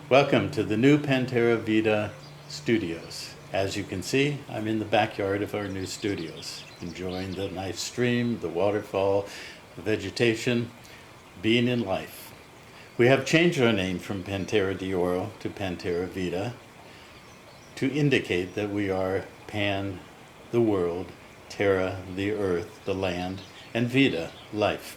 Welcome to the new PanTerraVida studios. As you can see, I'm in the backyard of our new studios, enjoying the nice stream, the waterfall, the vegetation, being in life. We have changed our name from Pantera de Oro to PanTerraVida to indicate that we are Pan, the world, Terra, the earth, the land, and Vida, life.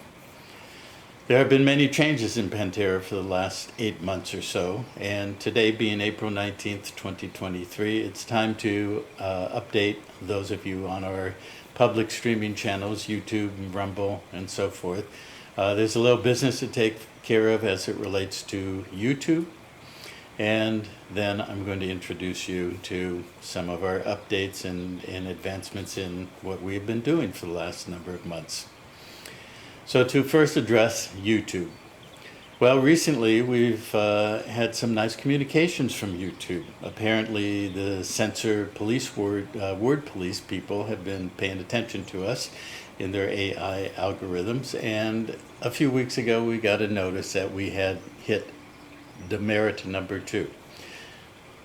There have been many changes in Pantera for the last 8 months or so, and today being April 19th, 2023, it's time to update those of you on our public streaming channels, YouTube and Rumble and so forth. There's a little business to take care of as it relates to YouTube, and then I'm going to introduce you to some of our updates and advancements in what we've been doing for the last number of months. So to first address YouTube. Well, recently we've had some nice communications from YouTube. Apparently the censor police word police people have been paying attention to us in their AI algorithms, and a few weeks ago we got a notice that we had hit demerit number 2.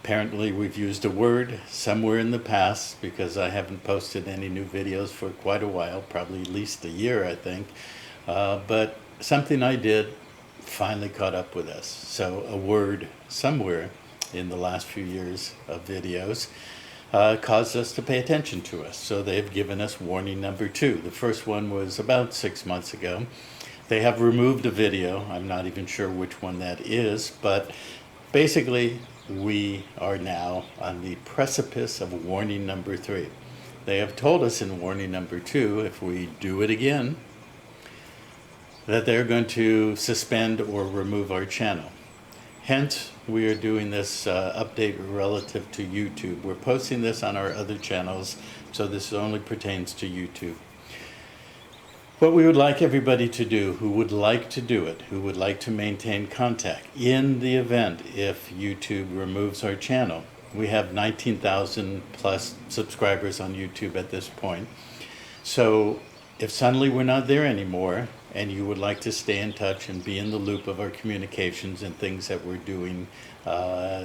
Apparently we've used a word somewhere in the past, because I haven't posted any new videos for quite a while, probably at least a year, I think. But something I did finally caught up with us. So a word somewhere in the last few years of videos caused us to pay attention to us. So they've given us warning number 2. The first one was about 6 months ago. They have removed a video. I'm not even sure which one that is, but basically we are now on the precipice of warning number 3. They have told us in warning number 2, if we do it again, that they're going to suspend or remove our channel. Hence, we are doing this update relative to YouTube. We're posting this on our other channels, so this only pertains to YouTube. What we would like everybody to do, who would like to do it, who would like to maintain contact, in the event if YouTube removes our channel. We have 19,000 plus subscribers on YouTube at this point. So if suddenly we're not there anymore, and you would like to stay in touch and be in the loop of our communications and things that we're doing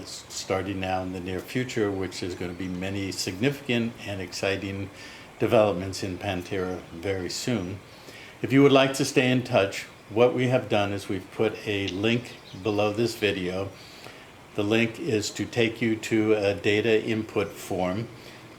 starting now in the near future, which is going to be many significant and exciting developments in Pantera very soon. If you would like to stay in touch, what we have done is we've put a link below this video. The link is to take you to a data input form.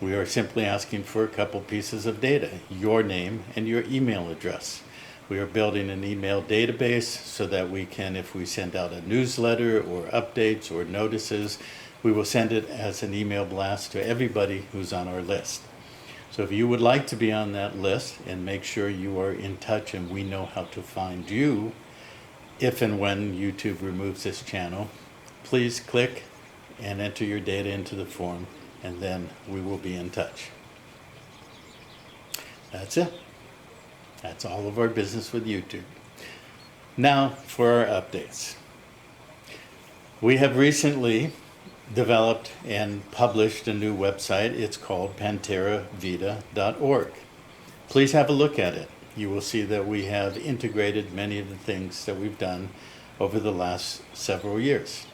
We are simply asking for a couple pieces of data, your name and your email address. We are building an email database so that we can, if we send out a newsletter or updates or notices, we will send it as an email blast to everybody who's on our list. So if you would like to be on that list and make sure you are in touch and we know how to find you if and when YouTube removes this channel, please click and enter your data into the form, and then we will be in touch. That's it. That's all of our business with YouTube. Now for our updates. We have recently developed and published a new website. It's called PanTerraVida.org. Please have a look at it. You will see that we have integrated many of the things that we've done over the last several years.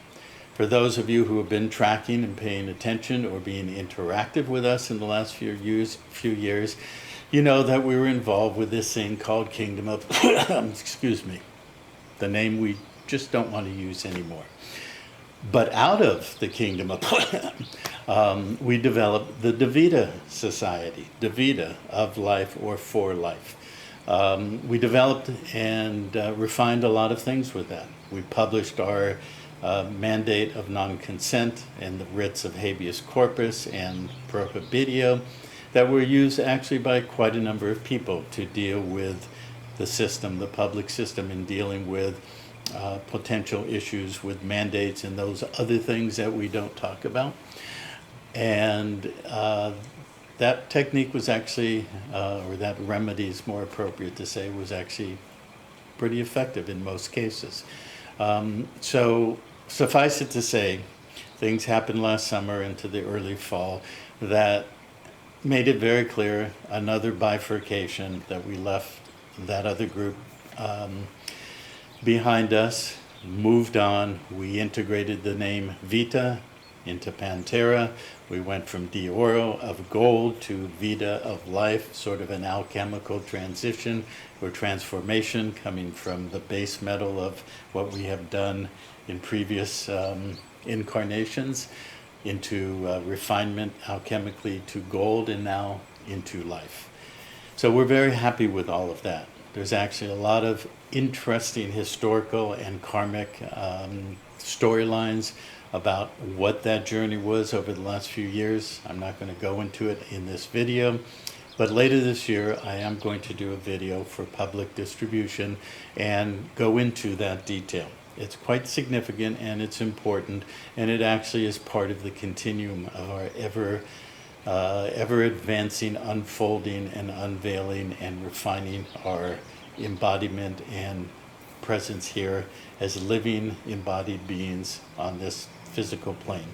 For those of you who have been tracking and paying attention or being interactive with us in the last few years, you know that we were involved with this thing called Kingdom of, excuse me, the name we just don't want to use anymore. But out of the Kingdom of, we developed the DaVida Society, DaVida, of life or for life. We developed and refined a lot of things with that. We published our mandate of non-consent and the writs of habeas corpus and prohibitio that were used actually by quite a number of people to deal with the system, the public system, in dealing with potential issues with mandates and those other things that we don't talk about. And that technique was actually, or that remedy is more appropriate to say, was actually pretty effective in most cases. So suffice it to say, things happened last summer into the early fall that made it very clear, another bifurcation, that we left that other group behind us. moved on. We integrated the name Vita into PanTerra. We went from de oro, of gold, to Vida, of life, sort of an alchemical transition or transformation coming from the base metal of what we have done in previous incarnations into refinement alchemically to gold, and now into life. So we're very happy with all of that. There's actually a lot of interesting historical and karmic storylines about what that journey was over the last few years. I'm not going to go into it in this video, but later this year I am going to do a video for public distribution and go into that detail. It's quite significant and it's important, and it actually is part of the continuum of our ever advancing, unfolding and unveiling and refining our embodiment and presence here as living embodied beings on this physical plane.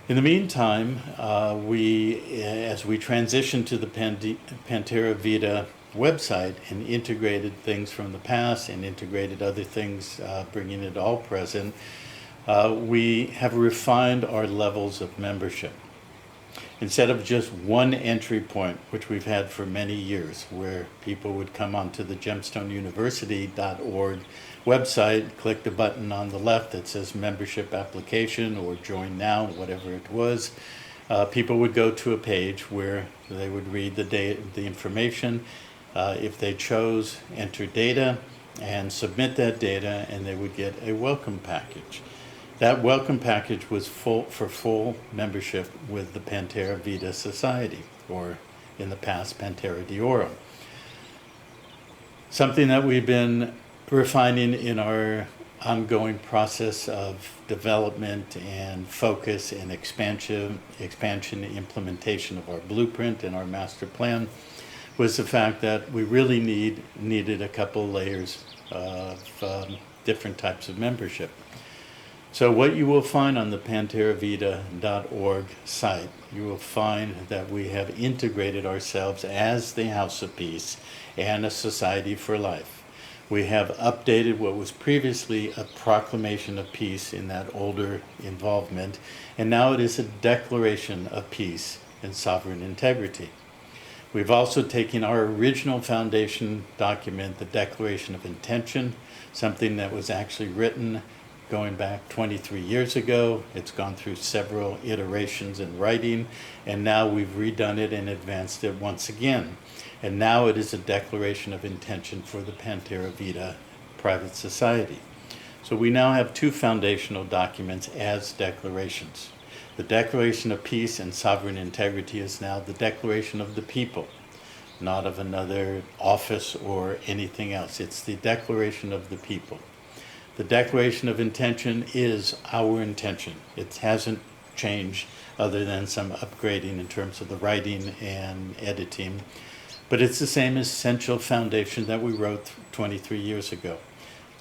In the meantime, as we transition to the PanTerraVida website and integrated things from the past and integrated other things, bringing it all present, we have refined our levels of membership. Instead of just one entry point, which we've had for many years, where people would come onto the gemstoneuniversity.org website, click the button on the left that says membership application or join now, whatever it was, people would go to a page where they would read the information. If they chose, enter data and submit that data, and they would get a welcome package. That welcome package was for full membership with the PanTerraVida Society, or in the past, Pantera de Oro. Something that we've been refining in our ongoing process of development and focus and expansion implementation of our blueprint and our master plan was the fact that we really needed a couple layers of different types of membership. So what you will find on the PanTerraVida.org site, you will find that we have integrated ourselves as the House of Peace and a Society for Life. We have updated what was previously a proclamation of peace in that older involvement, and now it is a declaration of peace and sovereign integrity. We've also taken our original foundation document, the Declaration of Intention, something that was actually written going back 23 years ago. It's gone through several iterations in writing, and now we've redone it and advanced it once again. And now it is a declaration of intention for the PanTerraVida Private Society. So we now have two foundational documents as declarations. The Declaration of Peace and Sovereign Integrity is now the declaration of the people, not of another office or anything else. It's the declaration of the people. The Declaration of Intention is our intention. It hasn't changed other than some upgrading in terms of the writing and editing, but it's the same essential foundation that we wrote 23 years ago.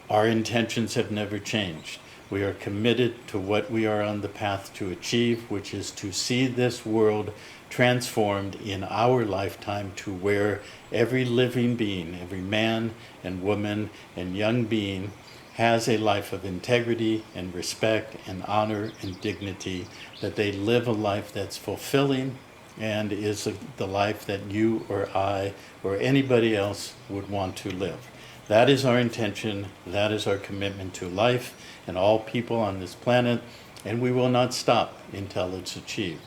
Our intentions have never changed. We are committed to what we are on the path to achieve, which is to see this world transformed in our lifetime to where every living being, every man and woman and young being has a life of integrity and respect and honor and dignity, that they live a life that's fulfilling and is the life that you or I or anybody else would want to live. That is our intention, that is our commitment to life and all people on this planet, and we will not stop until it's achieved.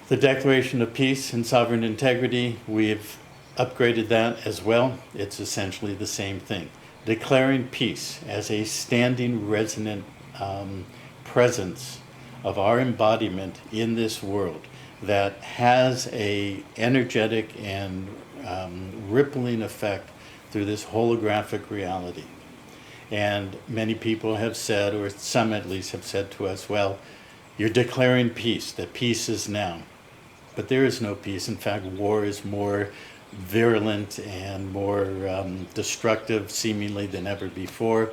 The Declaration of Peace and Sovereign Integrity, we've upgraded that as well. It's essentially the same thing. Declaring peace as a standing, resonant presence of our embodiment in this world that has a energetic and rippling effect through this holographic reality. And many people have said, or some at least have said to us, well, you're declaring peace, that peace is now. But there is no peace. In fact, war is more virulent and more destructive seemingly than ever before.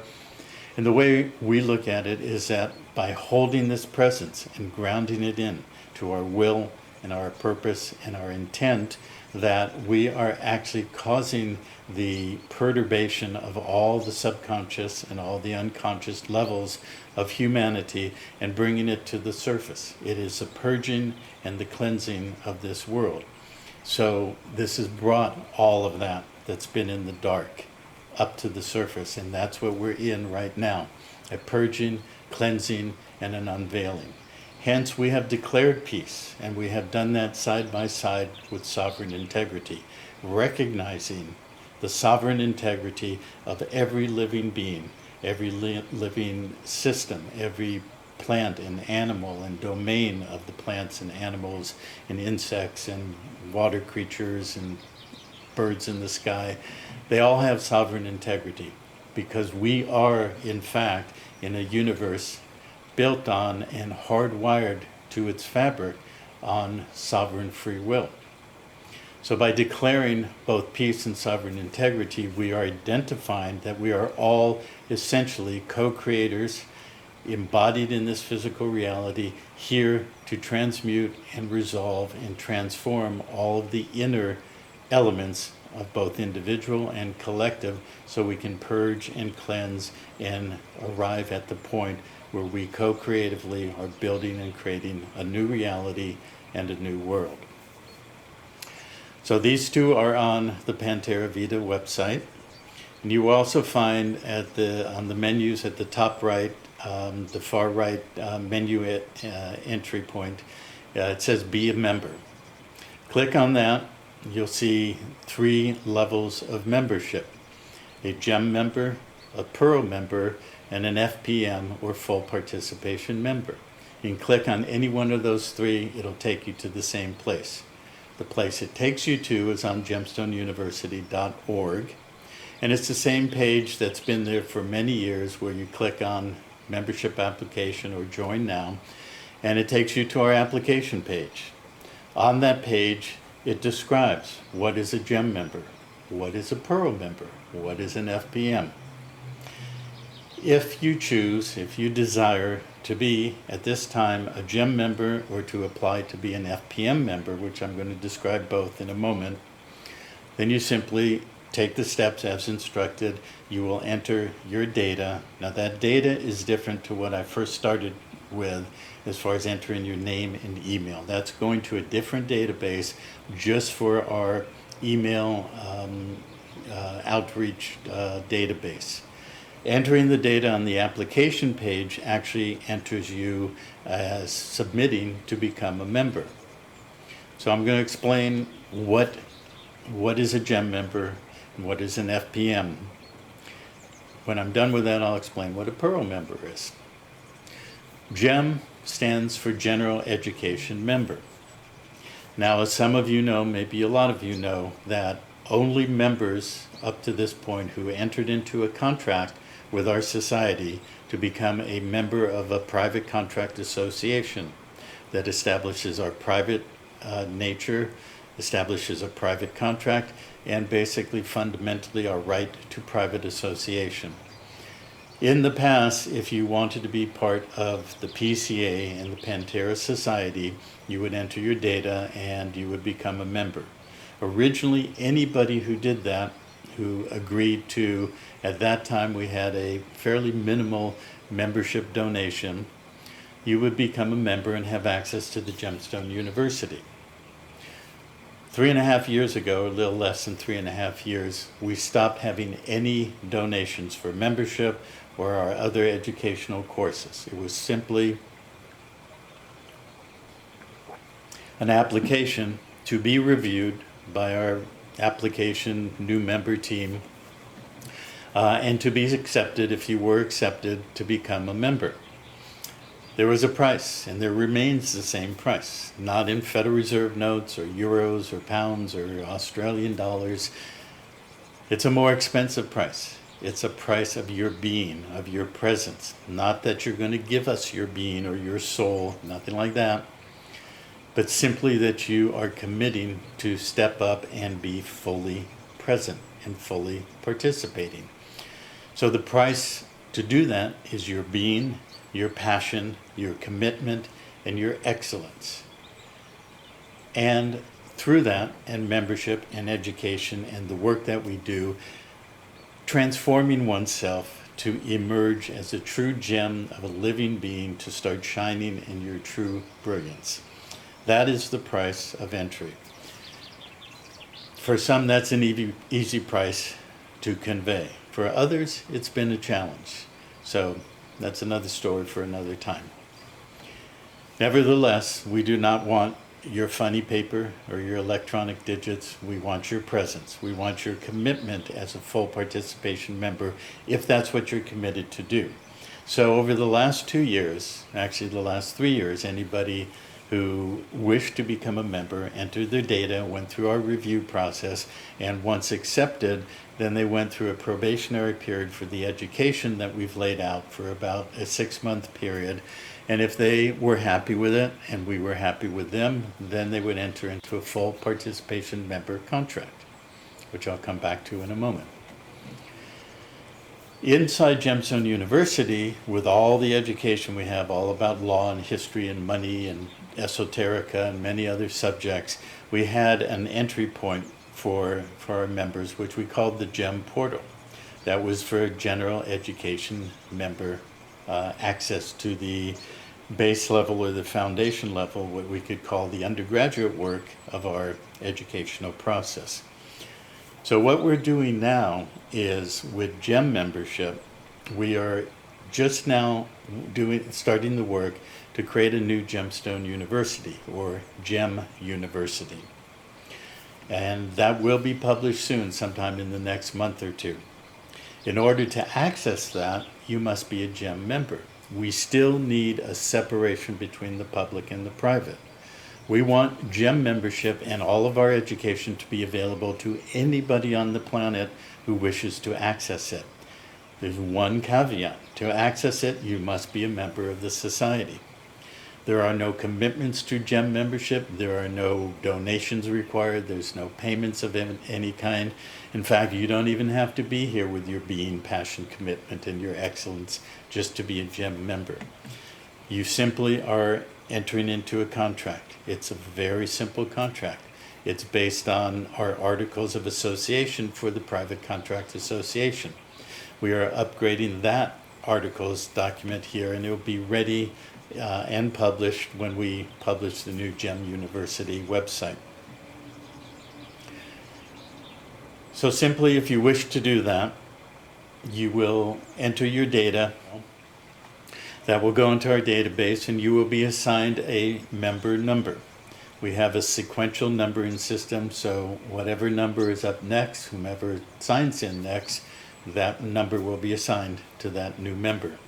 And the way we look at it is that by holding this presence and grounding it in to our will and our purpose and our intent that we are actually causing the perturbation of all the subconscious and all the unconscious levels of humanity and bringing it to the surface. It is the purging and the cleansing of this world. So this has brought all of that that's been in the dark up to the surface, and that's what we're in right now, a purging, cleansing, and an unveiling. Hence, we have declared peace, and we have done that side by side with sovereign integrity, recognizing the sovereign integrity of every living being, every living system, every plant and animal and domain of the plants and animals and insects and water creatures and birds in the sky. They all have sovereign integrity because we are, in fact, in a universe built on and hardwired to its fabric on sovereign free will. So by declaring both peace and sovereign integrity, we are identifying that we are all essentially co-creators embodied in this physical reality, here to transmute and resolve and transform all of the inner elements of both individual and collective, so we can purge and cleanse and arrive at the point where we co-creatively are building and creating a new reality and a new world. So these two are on the PanTerraVida website. And you will also find on the menus at the top right, the far right menu entry point, it says Be a Member. Click on that. You'll see 3 levels of membership: a Gem member, a Pearl member, and an FPM or full participation member. You can click on any one of those 3, it'll take you to the same place. The place it takes you to is on gemstoneuniversity.org, and it's the same page that's been there for many years, where you click on membership application or join now, and it takes you to our application page. On that page, it describes what is a Gem member, what is a Pearl member, what is an FPM. If you choose, if you desire to be at this time a Gem member or to apply to be an FPM member, which I'm going to describe both in a moment, then you simply take the steps as instructed. You will enter your data. Now that data is different to what I first started with as far as entering your name and email. That's going to a different database just for our email outreach database. Entering the data on the application page actually enters you as submitting to become a member. So I'm going to explain what is a Gem member and what is an FPM. When I'm done with that, I'll explain what a Pearl member is. GEM stands for General Education Member. Now, as some of you know, maybe a lot of you know, that only members up to this point who entered into a contract with our society to become a member of a private contract association that establishes our private nature, establishes a private contract, and basically fundamentally our right to private association. In the past, if you wanted to be part of the PCA and the PanTerra Society, you would enter your data and you would become a member. Originally, anybody who did that, who agreed to, at that time we had a fairly minimal membership donation, you would become a member and have access to the Gemstone University. 3.5 years ago, a little less than 3.5 years, we stopped having any donations for membership or our other educational courses. It was simply an application to be reviewed by our application new member team and to be accepted, if you were accepted, to become a member. There was a price, and there remains the same price, not in Federal Reserve notes or euros or pounds or Australian dollars. It's a more expensive price. It's a price of your being, of your presence. Not that you're going to give us your being or your soul, nothing like that, but simply that you are committing to step up and be fully present and fully participating. So the price to do that is your being, your passion, your commitment, and your excellence. And through that, and membership and education and the work that we do, transforming oneself to emerge as a true gem of a living being, to start shining in your true brilliance. That is the price of entry. For some, that's an easy price to convey. For others, it's been a challenge. So that's another story for another time. Nevertheless, we do not want your funny paper or your electronic digits. We want your presence. We want your commitment as a full participation member, if that's what you're committed to do. So over the last 2 years, actually the last 3 years, anybody who wished to become a member entered their data, went through our review process, and once accepted, then they went through a probationary period for the education that we've laid out for about a 6-month period. And if they were happy with it and we were happy with them, then they would enter into a full participation member contract, which I'll come back to in a moment. Inside Gemstone University, with all the education we have, all about law and history and money and esoterica and many other subjects, we had an entry point for our members, which we called the Gem Portal. That was for general education member access to the base level or the foundation level, what we could call the undergraduate work of our educational process. So what we're doing now is, with GEM membership, we are just now starting the work to create a new Gemstone University, or GEM University. And that will be published soon, sometime in the next month or two. In order to access that, you must be a GEM member. We still need a separation between the public and the private. We want GEM membership and all of our education to be available to anybody on the planet who wishes to access it. There's one caveat. To access it, you must be a member of the society. There are no commitments to GEM membership. There are no donations required. There's no payments of any kind. In fact, you don't even have to be here with your being, passion, commitment, and your excellence just to be a GEM member. You simply are entering into a contract. It's a very simple contract. It's based on our Articles of Association for the Private Contract Association. We are upgrading that Articles document here, and it will be ready and published when we publish the new GEM University website. So simply, if you wish to do that, you will enter your data. That will go into our database, and you will be assigned a member number. We have a sequential numbering system, so whatever number is up next, whomever signs in next, that number will be assigned to that new member.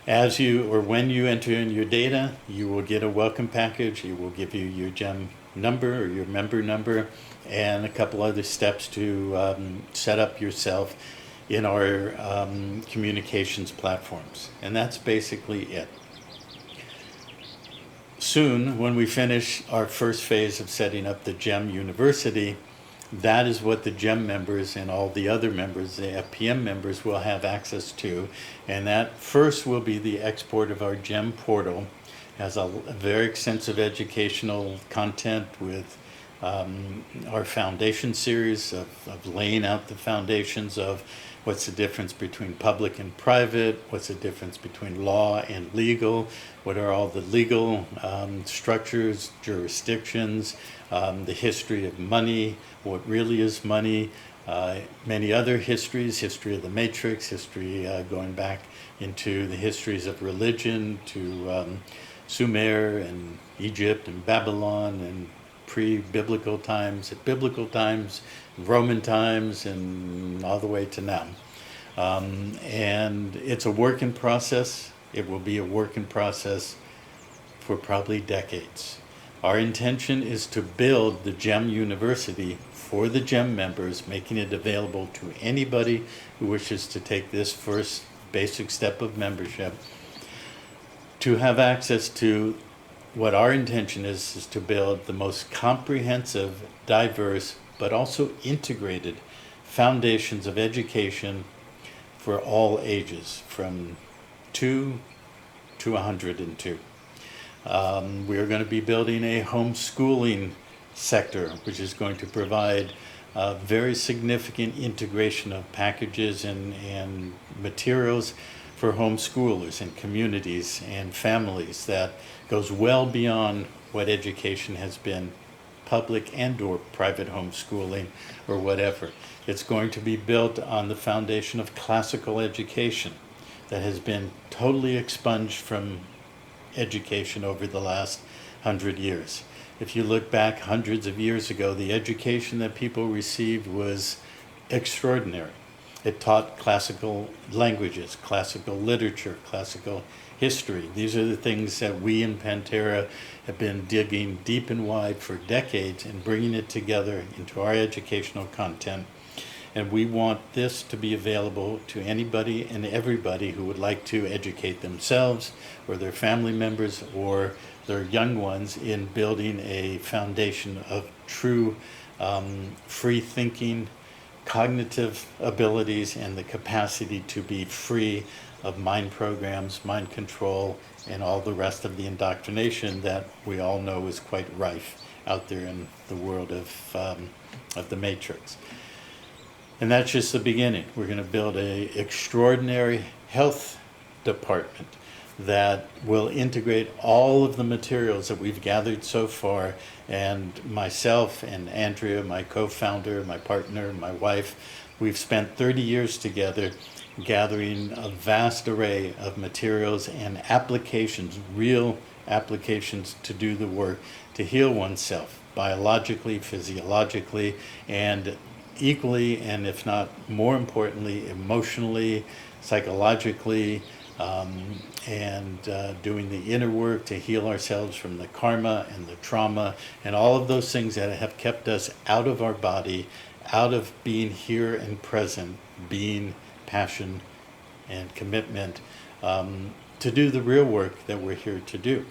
As you, or when you enter in your data, you will get a welcome package. It will give you your GEM number or your member number, and a couple other steps to set up yourself in our communications platforms. And that's basically it. Soon, when we finish our first phase of setting up the GEM University, that is what the GEM members and all the other members, the FPM members, will have access to. And that first will be the export of our GEM portal. It has a very extensive educational content with our foundation series of laying out the foundations of what's the difference between public and private, what's the difference between law and legal, what are all the legal structures, jurisdictions, the history of money, what really is money, many other histories, history of the matrix, history going back into the histories of religion to Sumer and Egypt and Babylon and pre-biblical times, at biblical times, Roman times, and all the way to now. And it's a work in process. It will be a work in process for probably decades. Our intention is to build the GEM University for the GEM members, making it available to anybody who wishes to take this first basic step of membership, to have access to what our intention is to build the most comprehensive, diverse, but also integrated foundations of education for all ages, from 2 to 102. We are going to be building a homeschooling sector, which is going to provide very significant integration of packages and materials for homeschoolers and communities and families that goes well beyond what education has been, public and or private homeschooling or whatever. It's going to be built on the foundation of classical education that has been totally expunged from education over the last 100 years. If you look back hundreds of years ago, the education that people received was extraordinary. It taught classical languages, classical literature, classical history. These are the things that we in PanTerra have been digging deep and wide for decades and bringing it together into our educational content. And we want this to be available to anybody and everybody who would like to educate themselves or their family members or their young ones in building a foundation of true free thinking, cognitive abilities, and the capacity to be free of mind programs, mind control, and all the rest of the indoctrination that we all know is quite rife out there in the world of the Matrix. And that's just the beginning. We're going to build an extraordinary health department that will integrate all of the materials that we've gathered so far. And myself and Andrea, my co-founder, my partner, my wife, we've spent 30 years together gathering a vast array of materials and applications, real applications to do the work, to heal oneself biologically, physiologically, and equally, and if not more importantly, emotionally, psychologically, and doing the inner work to heal ourselves from the karma and the trauma and all of those things that have kept us out of our body, out of being here and present, being passion and commitment, to do the real work that we're here to do,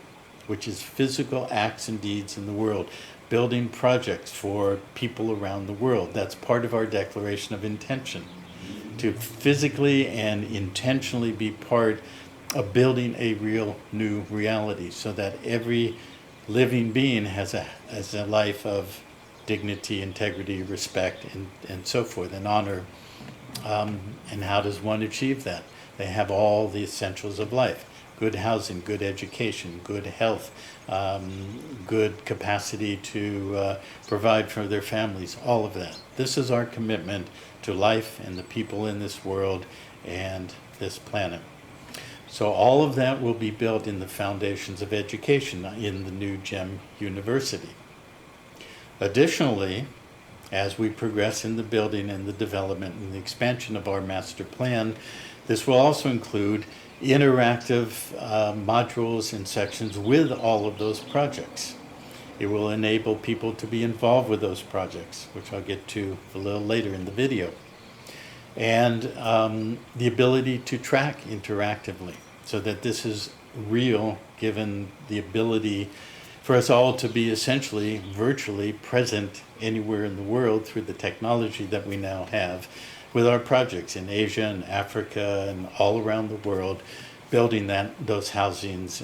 which is physical acts and deeds in the world, building projects for people around the world. That's part of our declaration of intention, to physically and intentionally be part of building a real new reality so that every living being has a life of dignity, integrity, respect, and so forth, and honor. And how does one achieve that? They have all the essentials of life: good housing, good education, good health, good capacity to provide for their families, all of that. This is our commitment to life and the people in this world and this planet. So all of that will be built in the foundations of education in the new GEM University. Additionally, as we progress in the building and the development and the expansion of our master plan, this will also include interactive modules and sections with all of those projects. It will enable people to be involved with those projects, which I'll get to a little later in the video. And the ability to track interactively so that this is real, given the ability for us all to be essentially virtually present anywhere in the world through the technology that we now have with our projects in Asia and Africa and all around the world, building those housings,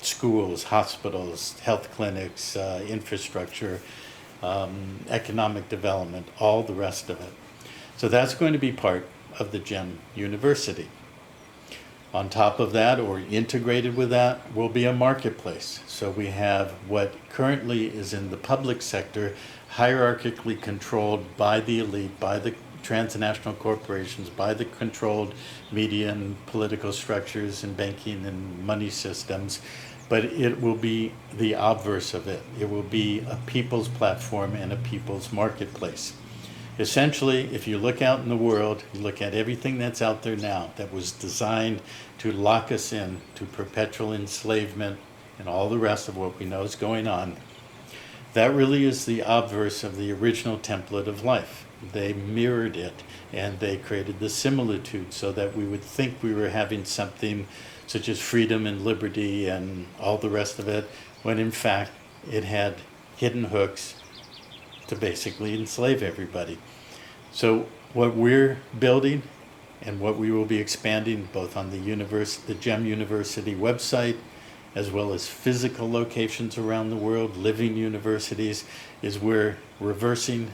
schools, hospitals, health clinics, infrastructure, economic development, all the rest of it. So that's going to be part of the GEM University. On top of that, or integrated with that, will be a marketplace. So we have what currently is in the public sector, hierarchically controlled by the elite, by the transnational corporations, by the controlled media and political structures and banking and money systems. But it will be the obverse of it. It will be a people's platform and a people's marketplace. Essentially, if you look out in the world, you look at everything that's out there now that was designed to lock us in to perpetual enslavement and all the rest of what we know is going on, that really is the obverse of the original template of life. They mirrored it and they created the similitude so that we would think we were having something such as freedom and liberty and all the rest of it, when in fact it had hidden hooks to basically enslave everybody. So what we're building and what we will be expanding both on the GEM University website as well as physical locations around the world, living universities, is we're reversing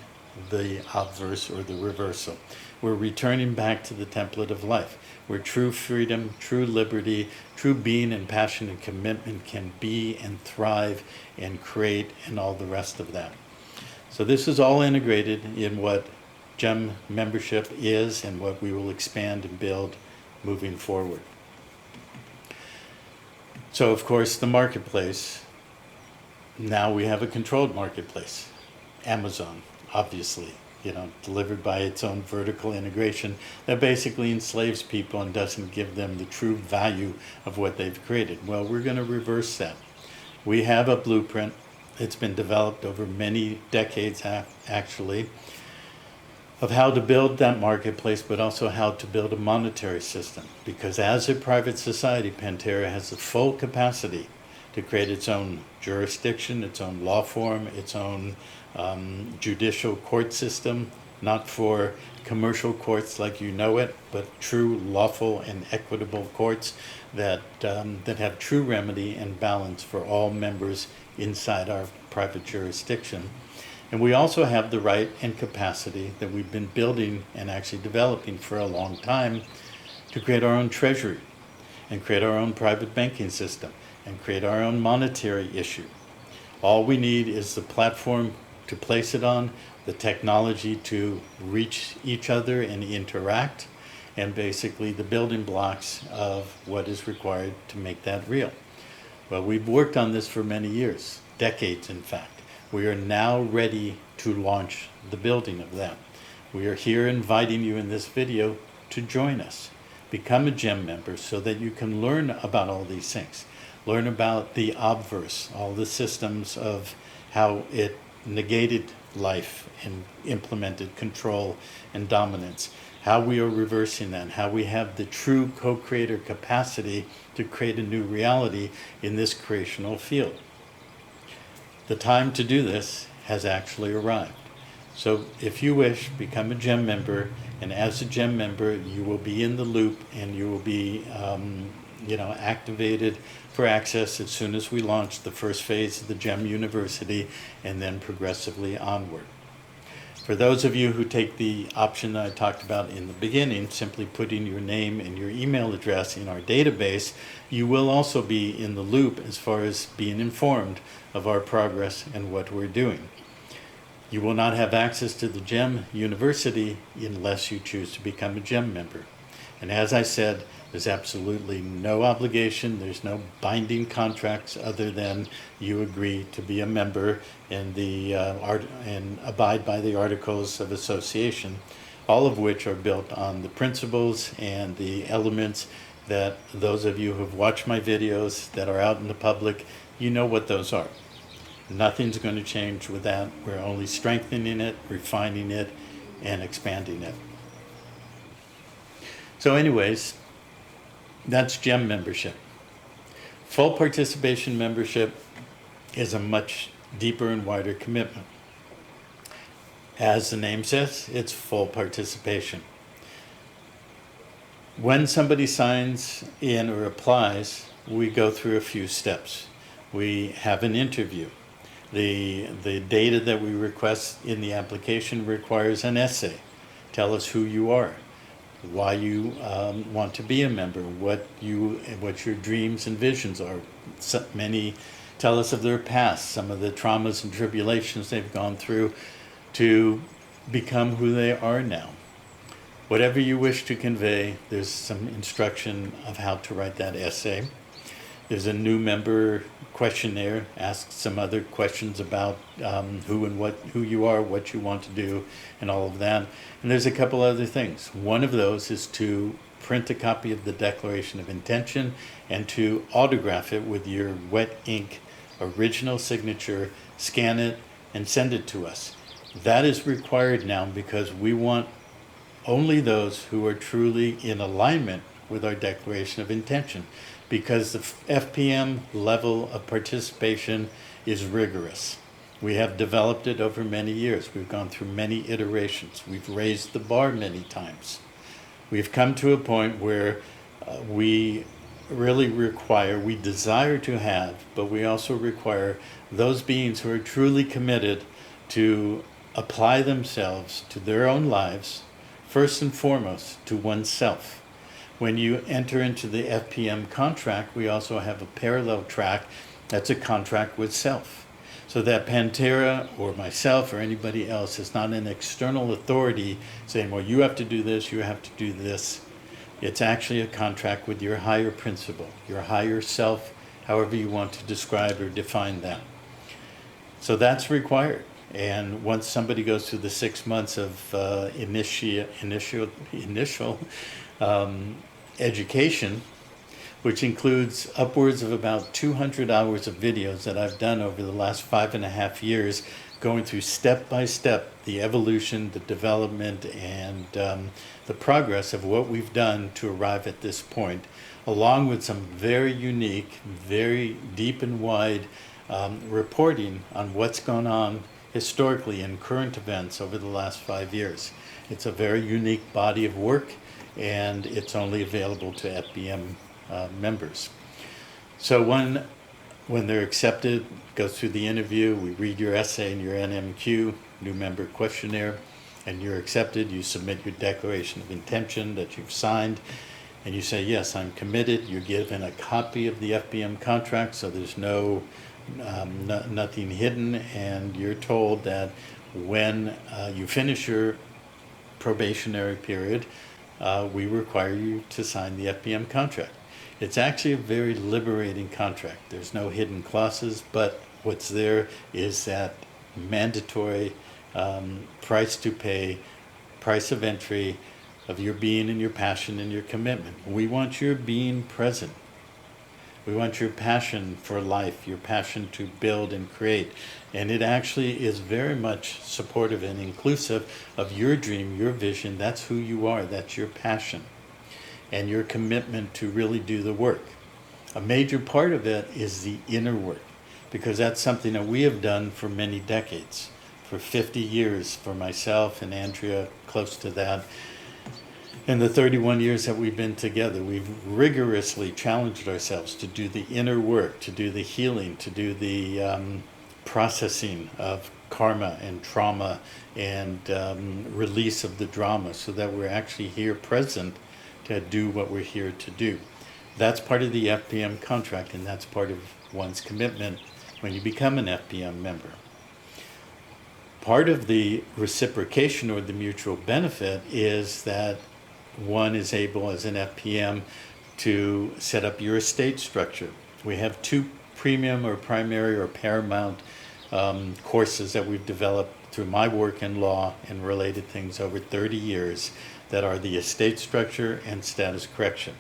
the obverse or the reversal. We're returning back to the template of life, where true freedom, true liberty, true being and passion and commitment can be and thrive and create and all the rest of that. So this is all integrated in what GEM membership is and what we will expand and build moving forward. So of course the marketplace, now we have a controlled marketplace. Amazon, obviously, delivered by its own vertical integration that basically enslaves people and doesn't give them the true value of what they've created. Well, we're going to reverse that. We have a blueprint. It's been developed over many decades, actually, of how to build that marketplace, but also how to build a monetary system. Because as a private society, PanTerra has the full capacity to create its own jurisdiction, its own law form, its own judicial court system, not for commercial courts like you know it, but true lawful and equitable courts that have true remedy and balance for all members inside our private jurisdiction. And we also have the right and capacity that we've been building and actually developing for a long time to create our own treasury and create our own private banking system and create our own monetary issue. All we need is the platform to place it on, the technology to reach each other and interact, and basically the building blocks of what is required to make that real. Well, we've worked on this for many years, decades in fact. We are now ready to launch the building of that. We are here inviting you in this video to join us. Become a GEM member so that you can learn about all these things. Learn about the obverse, all the systems of how it negated life and implemented control and dominance, how we are reversing that, how we have the true co-creator capacity to create a new reality in this creational field. The time to do this has actually arrived. So if you wish, become a GEM member, and as a GEM member, you will be in the loop and you will be activated for access as soon as we launch the first phase of the GEM University and then progressively onward. For those of you who take the option that I talked about in the beginning, simply putting your name and your email address in our database, you will also be in the loop as far as being informed of our progress and what we're doing. You will not have access to the GEM University unless you choose to become a GEM member. And as I said, there's absolutely no obligation, there's no binding contracts other than you agree to be a member and and abide by the Articles of Association, all of which are built on the principles and the elements that those of you who've watched my videos that are out in the public, you know what those are. Nothing's going to change with that. We're only strengthening it, refining it, and expanding it. So anyways, that's GEM membership. Full participation membership is a much deeper and wider commitment. As the name says, it's full participation. When somebody signs in or applies, we go through a few steps. We have an interview. The data that we request in the application requires an essay. Tell us who you are, why you want to be a member, what your dreams and visions are. So many tell us of their past, some of the traumas and tribulations they've gone through to become who they are now. Whatever you wish to convey, there's some instruction of how to write that essay. There's a new member questionnaire, ask some other questions about who you are, what you want to do, and all of that. And there's a couple other things. One of those is to print a copy of the Declaration of Intention and to autograph it with your wet ink original signature, scan it, and send it to us. That is required now because we want only those who are truly in alignment with our Declaration of Intention, because the FPM level of participation is rigorous. We have developed it over many years. We've gone through many iterations. We've raised the bar many times. We've come to a point where we really require, we desire to have, but we also require those beings who are truly committed to apply themselves to their own lives, first and foremost to oneself. When you enter into the FPM contract, we also have a parallel track that's a contract with self. So that Pantera or myself or anybody else is not an external authority saying, well, you have to do this, you have to do this. It's actually a contract with your higher principle, your higher self, however you want to describe or define that. So that's required. And once somebody goes through the 6 months of initial education, which includes upwards of about 200 hours of videos that I've done over the last 5.5 years, going through step by step the evolution, the development, and the progress of what we've done to arrive at this point, along with some very unique, very deep and wide reporting on what's gone on historically in current events over the last 5 years. It's a very unique body of work, and it's only available to FBM members. So when they're accepted, goes through the interview, we read your essay and your NMQ, new member questionnaire, and you're accepted. You submit your declaration of intention that you've signed, and you say, yes, I'm committed. You're given a copy of the FBM contract, so there's nothing hidden, and you're told that when you finish your probationary period, we require you to sign the FBM contract. It's actually a very liberating contract. There's no hidden clauses, but what's there is that mandatory price to pay, price of entry of your being and your passion and your commitment. We want your being present. We want your passion for life, your passion to build and create. And it actually is very much supportive and inclusive of your dream, your vision. That's who you are. That's your passion and your commitment to really do the work. A major part of it is the inner work, because that's something that we have done for many decades, for 50 years for myself and Andrea, close to that. In the 31 years that we've been together, we've rigorously challenged ourselves to do the inner work, to do the healing, to do the processing of karma and trauma and release of the drama, so that we're actually here present to do what we're here to do. That's part of the FPM contract, and that's part of one's commitment when you become an FPM member. Part of the reciprocation or the mutual benefit is that one is able, as an FPM, to set up your estate structure. We have 2 premium or primary or paramount courses that we've developed through my work in law and related things over 30 years that are the estate structure and status correction.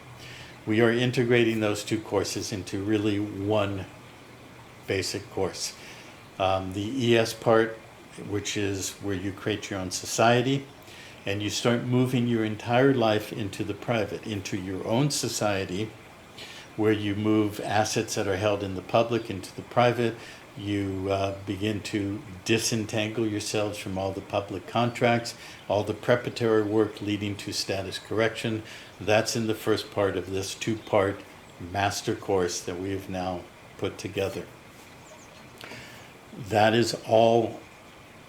We are integrating those 2 courses into really one basic course. The ES part, which is where you create your own society, and you start moving your entire life into the private, into your own society, where you move assets that are held in the public into the private. You begin to disentangle yourselves from all the public contracts, all the preparatory work leading to status correction. That's in the first part of this 2-part master course that we have now put together. That is all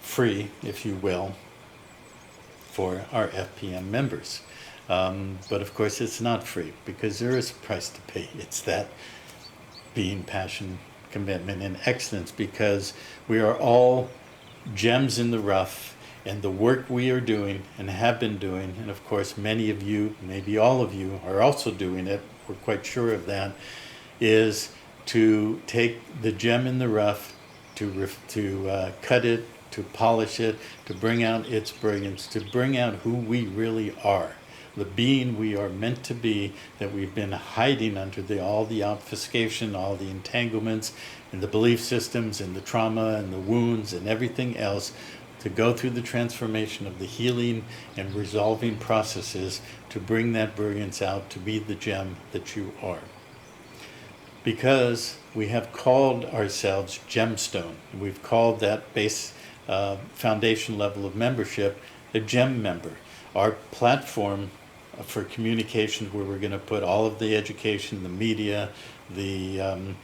free, if you will, for our FPM members. But of course it's not free, because there is a price to pay. It's that being, passion, commitment, and excellence, because we are all gems in the rough, and the work we are doing and have been doing, and of course many of you, maybe all of you, are also doing it, we're quite sure of that, is to take the gem in the rough, to cut it, to polish it, to bring out its brilliance, to bring out who we really are, the being we are meant to be, that we've been hiding under all the obfuscation, all the entanglements, and the belief systems, and the trauma, and the wounds, and everything else, to go through the transformation of the healing and resolving processes to bring that brilliance out, to be the gem that you are. Because we have called ourselves Gemstone, we've called that base foundation level of membership a gem member. Our platform for communication, where we're going to put all of the education, the media, the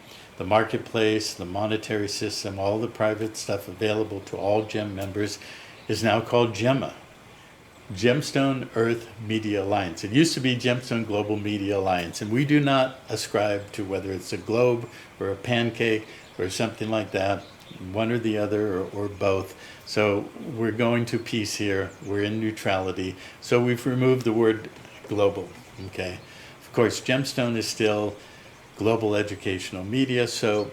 marketplace, the monetary system, all the private stuff available to all GEM members, is now called GEMA. Gemstone Earth Media Alliance. It used to be Gemstone Global Media Alliance, and we do not ascribe to whether it's a globe or a pancake or something like that, one or the other, or both. So we're going to peace here. We're in neutrality. So we've removed the word global. Okay. Of course, Gemstone is still global educational media, so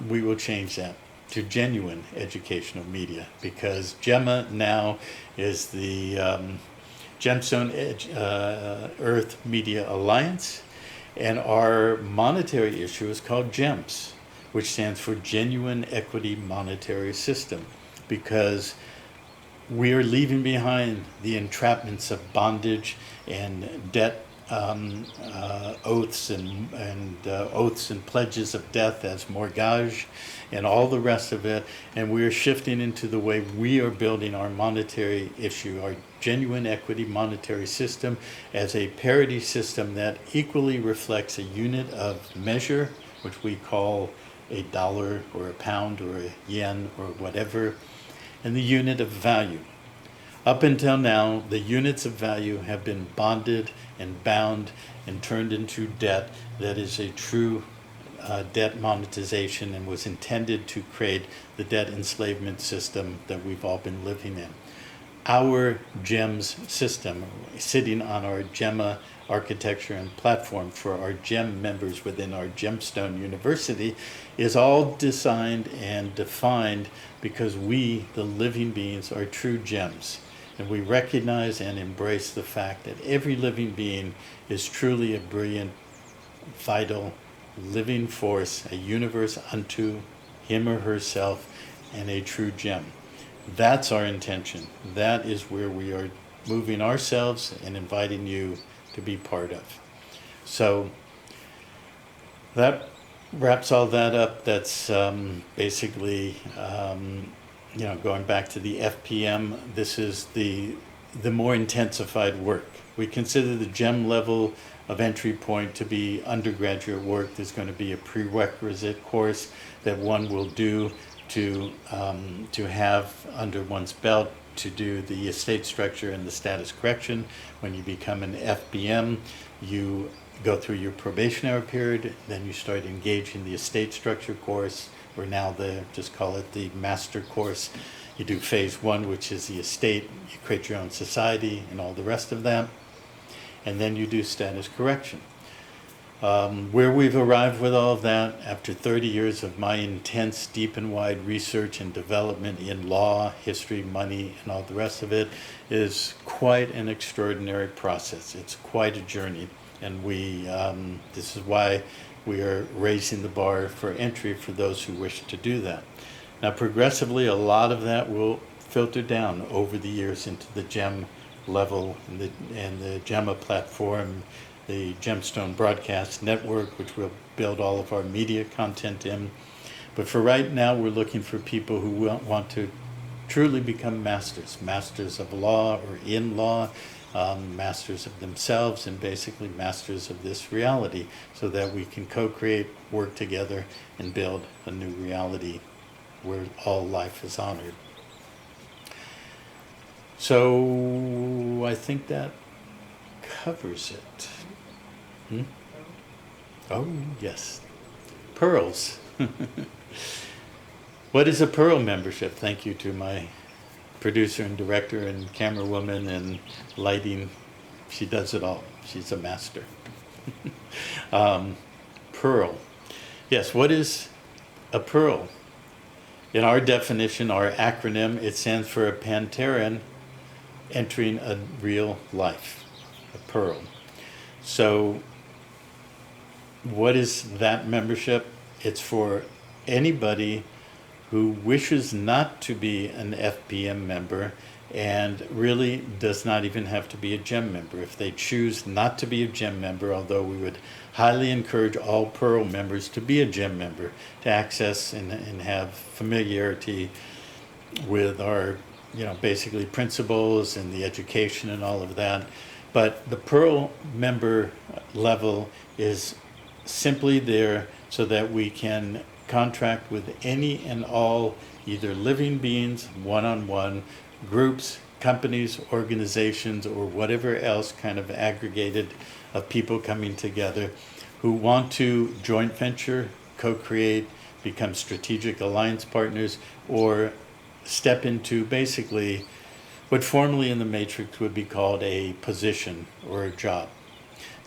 we will change that to genuine educational media, because GEMA now is the Gemstone Earth Media Alliance, and our monetary issue is called GEMS, which stands for Genuine Equity Monetary System, because we are leaving behind the entrapments of bondage and debt oaths and oaths and pledges of death as mortgage and all the rest of it, and we are shifting into the way we are building our monetary issue, our genuine equity monetary system, as a parity system that equally reflects a unit of measure, which we call a dollar or a pound or a yen or whatever, and the unit of value. Up until now, the units of value have been bonded and bound and turned into debt that is a true debt monetization, and was intended to create the debt enslavement system that we've all been living in. Our GEMS system, sitting on our GEMA architecture and platform for our GEM members within our Gemstone University, is all designed and defined because we, the living beings, are true gems. And we recognize and embrace the fact that every living being is truly a brilliant, vital, living force, a universe unto him or herself, and a true gem. That's our intention. That is where we are moving ourselves and inviting you to be part of. So that wraps all that up. That's basically going back to the FPM. This is the more intensified work. We consider the GEM level of entry point to be undergraduate work. There's going to be a prerequisite course that one will do to have under one's belt to do the estate structure and the status correction. When you become an FBM, you go through your probationary period, then you start engaging the estate structure course, or now just call it the master course. You do phase 1, which is the estate. You create your own society and all the rest of that. And then you do status correction. Where we've arrived with all of that, after 30 years of my intense, deep and wide research and development in law, history, money, and all the rest of it, is quite an extraordinary process. It's quite a journey. And this is why we are raising the bar for entry for those who wish to do that. Now, progressively, a lot of that will filter down over the years into the GEM level and the GEMA platform, the Gemstone Broadcast Network, which we'll build all of our media content in. But for right now, we're looking for people who want to truly become masters of law or in law, masters of themselves, and basically masters of this reality, so that we can co-create, work together, and build a new reality where all life is honored. So I think that covers it. Oh, yes. Pearls. What is a Pearl membership? Thank you to my producer and director and camerawoman and lighting. She does it all. She's a master. Pearl. Yes, what is a pearl? In our definition, our acronym, it stands for a PanTerran entering a real life, a pearl. So what is that membership? It's for anybody who wishes not to be an FPM member, and really does not even have to be a GEM member. If they choose not to be a GEM member, although we would highly encourage all Pearl members to be a GEM member, to access and have familiarity with our basically principles and the education and all of that, But the Pearl member level is simply there so that we can contract with any and all either living beings, one-on-one, groups, companies, organizations, or whatever else kind of aggregated of people coming together who want to joint venture, co-create, become strategic alliance partners, or step into basically what formerly in the matrix would be called a position or a job.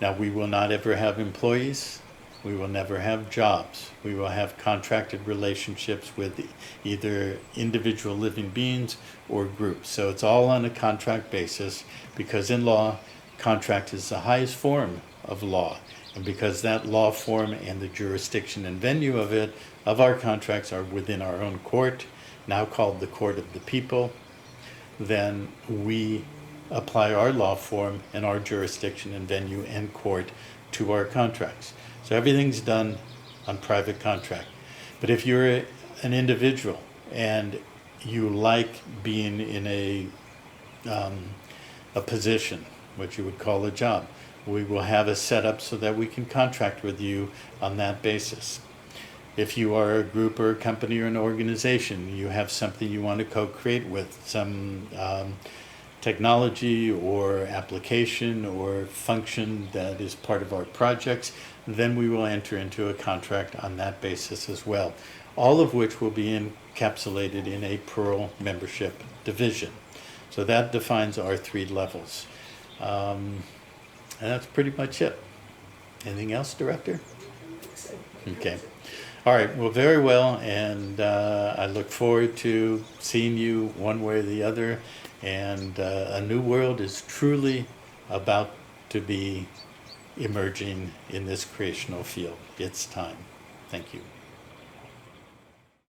Now, we will not ever have employees. We will never have jobs. We will have contracted relationships with either individual living beings or groups. So it's all on a contract basis, because in law, contract is the highest form of law. And because that law form and the jurisdiction and venue of it, of our contracts, are within our own court, now called the Court of the People, then we apply our law form and our jurisdiction and venue and court to our contracts. So everything's done on private contract. But if you're an individual and you like being in a position, what you would call a job, we will have a setup so that we can contract with you on that basis. If you are a group or a company or an organization, you have something you want to co-create with, some technology or application or function that is part of our projects, then we will enter into a contract on that basis as well. All of which will be encapsulated in a Pearl membership division. So that defines our 3 levels. And that's pretty much it. Anything else, Director? Okay. All right, well, very well, and I look forward to seeing you one way or the other, and a new world is truly about to be emerging in this creational field. It's time. Thank you.